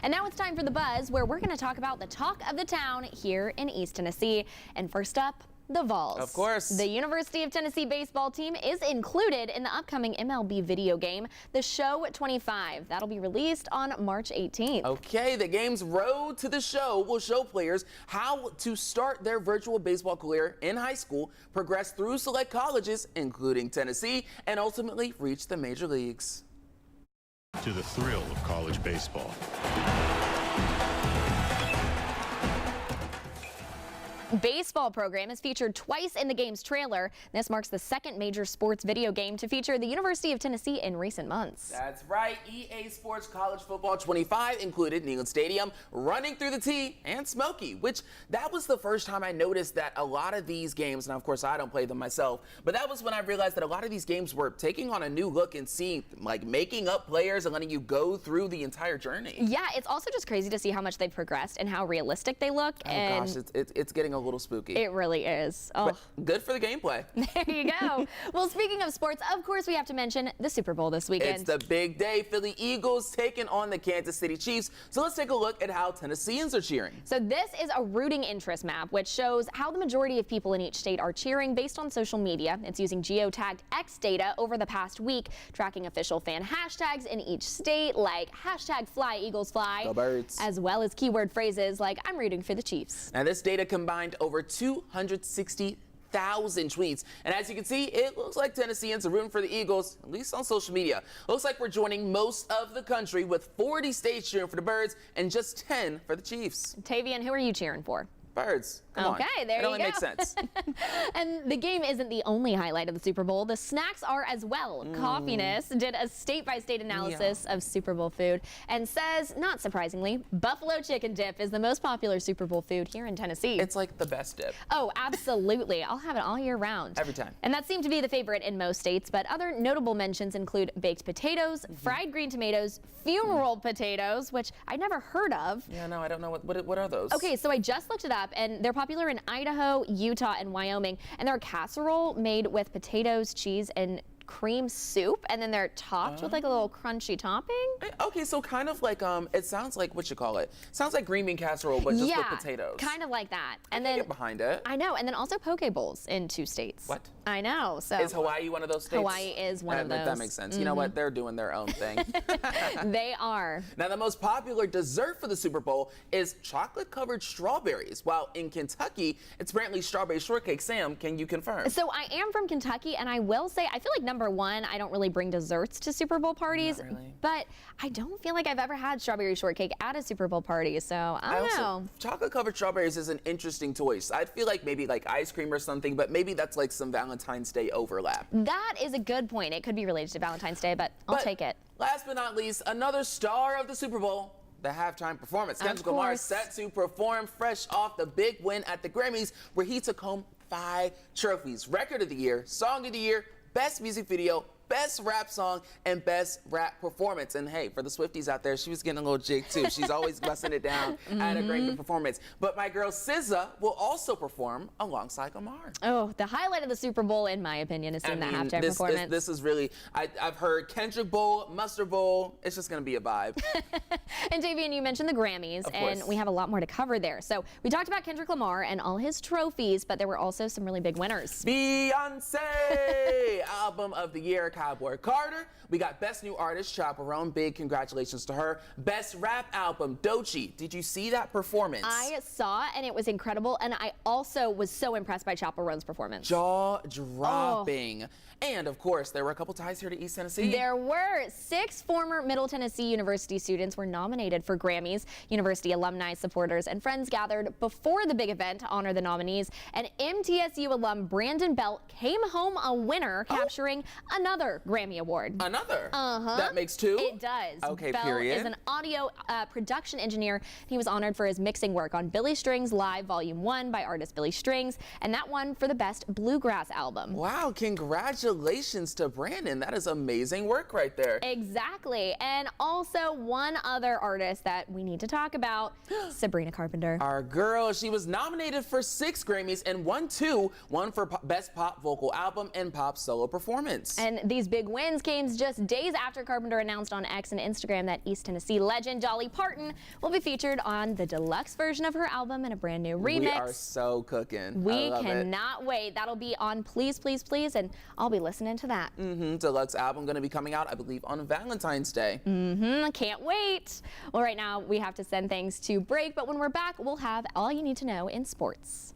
And now it's time for The Buzz, where we're going to talk about the talk of the town here in East Tennessee. And first up, the Vols. Of course. The University of Tennessee baseball team is included in the upcoming MLB video game, The Show 25. That'll be released on March 18th. Okay, the game's Road to the Show will show players how to start their virtual baseball career in high school, progress through select colleges, including Tennessee, and ultimately reach the major leagues. To the thrill of college baseball. Baseball program is featured twice in the game's trailer. This marks the second major sports video game to feature the University of Tennessee in recent months. That's right. EA Sports College Football 25 included Neyland Stadium, Running Through the T, and Smokey, which that was the first time I noticed that a lot of these games, and of course I don't play them myself, but that was when I realized that a lot of these games were taking on a new look and seeing, like, making up players and letting you go through the entire journey. Yeah, it's also just crazy to see how much they've progressed and how realistic they look. Oh gosh, it's getting a little spooky. It really is. Oh. But good for the gameplay. There you go. Well, speaking of sports, of course we have to mention the Super Bowl this weekend. It's the big day. Philly Eagles taking on the Kansas City Chiefs. So let's take a look at how Tennesseans are cheering. So this is a rooting interest map, which shows how the majority of people in each state are cheering based on social media. It's using geotagged X data over the past week, tracking official fan hashtags in each state, like hashtag Fly Eagles Fly, Go Birds, as well as keyword phrases like I'm rooting for the Chiefs. Now this data combined over 260,000 tweets. And as you can see, it looks like Tennesseans are rooting for the Eagles, at least on social media. Looks like we're joining most of the country with 40 states cheering for the Birds and just 10 for the Chiefs. Tavian, who are you cheering for? Birds. Come on. Okay, there you go. It only makes sense. And the game isn't the only highlight of the Super Bowl. The snacks are as well. Coffeeness did a state-by-state analysis of Super Bowl food and says, not surprisingly, buffalo chicken dip is the most popular Super Bowl food here in Tennessee. It's like the best dip. Oh, absolutely. I'll have it all year round. Every time. And that seemed to be the favorite in most states, but other notable mentions include baked potatoes, fried green tomatoes, funeral potatoes, which I'd never heard of. Yeah, no, I don't know. What are those? Okay, so I just looked it up, and they're popular in Idaho, Utah, and Wyoming. And they're a casserole made with potatoes, cheese, and cream soup, and then they're topped with like a little crunchy topping. Okay, so kind of like it sounds like what you call it. Sounds like green bean casserole, but just with potatoes. Kind of like that. And then get behind it. I know, and then also poke bowls in 2 states. What? I know. So is Hawaii one of those states? Hawaii is one of those. That makes sense. You know what? They're doing their own thing. They are. Now, the most popular dessert for the Super Bowl is chocolate-covered strawberries, while in Kentucky, it's apparently strawberry shortcake. Sam, can you confirm? So I am from Kentucky, and I will say, I feel like number one, I don't really bring desserts to Super Bowl parties, but I don't feel like I've ever had strawberry shortcake at a Super Bowl party, so I don't know. Chocolate-covered strawberries is an interesting choice. I'd feel like maybe like ice cream or something, but maybe that's like some Valentine's Day overlap. That is a good point. It could be related to Valentine's Day, but I'll take it. Last but not least, another star of the Super Bowl, the halftime performance. Kendrick Lamar is set to perform fresh off the big win at the Grammys, where he took home 5 trophies: Record of the Year, Song of the Year, Best Music Video, Best Rap Song, and Best Rap Performance. And hey, for the Swifties out there, she was getting a little jig too. She's always busting it down at a great performance. But my girl SZA will also perform alongside Lamar. Oh, the highlight of the Super Bowl, in my opinion, is seeing that halftime performance. This is really, I've heard Kendrick Bowl, Mustard Bowl. It's just going to be a vibe. And Davian, you mentioned the Grammys, and we have a lot more to cover there. So we talked about Kendrick Lamar and all his trophies, but there were also some really big winners. Beyonce, Album of the Year, Cowboy Carter. We got Best New Artist, Chaperone. Big congratulations to her. Best Rap Album, Doechii. Did you see that performance? I saw, and it was incredible. And I also was so impressed by Chaperone's performance. Jaw-dropping. And of course, there were a couple ties here to East Tennessee. There were 6 former Middle Tennessee University students were nominated for Grammys. University alumni, supporters, and friends gathered before the big event to honor the nominees. And MTSU alum Brandon Belt came home a winner, capturing another Grammy Award. Another? That makes 2? It does. Okay, Belt period. is an audio production engineer. He was honored for his mixing work on Billy Strings Live Volume 1 by artist Billy Strings, and that won for the Best Bluegrass Album. Wow, congratulations to Brandon. That is amazing work right there. Exactly. And also one other artist that we need to talk about, Sabrina Carpenter. Our girl, she was nominated for 6 Grammys and won 2. One for Best Pop Vocal Album and Pop Solo Performance. And These big wins came just days after Carpenter announced on X and Instagram that East Tennessee legend Dolly Parton will be featured on the deluxe version of her album in a brand new remix. We are so cooking. We cannot wait. That'll be on Please, Please, Please, and I'll be listening to that. Deluxe album going to be coming out, I believe, on Valentine's Day. Can't wait. Well, right now we have to send things to break, but when we're back, we'll have all you need to know in sports.